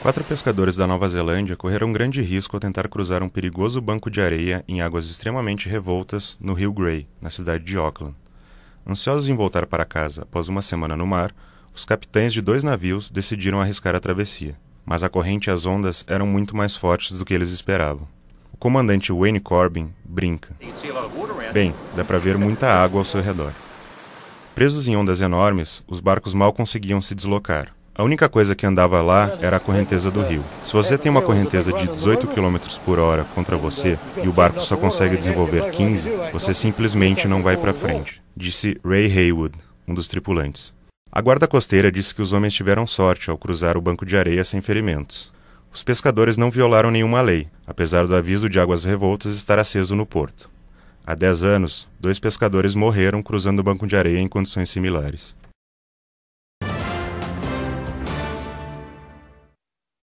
4 pescadores da Nova Zelândia correram grande risco ao tentar cruzar um perigoso banco de areia em águas extremamente revoltas no rio Grey, na cidade de Auckland. Ansiosos em voltar para casa após uma semana no mar, os capitães de 2 navios decidiram arriscar a travessia, mas a corrente e as ondas eram muito mais fortes do que eles esperavam. O comandante Wayne Corbin brinca: "Bem, dá para ver muita água ao seu redor." Presos em ondas enormes, os barcos mal conseguiam se deslocar. A única coisa que andava lá era a correnteza do rio. Se você tem uma correnteza de 18 km por hora contra você e o barco só consegue desenvolver 15, você simplesmente não vai para frente, disse Ray Haywood, um dos tripulantes. A guarda costeira disse que os homens tiveram sorte ao cruzar o banco de areia sem ferimentos. Os pescadores não violaram nenhuma lei, apesar do aviso de águas revoltas estar aceso no porto. Há 10 anos, 2 pescadores morreram cruzando o banco de areia em condições similares.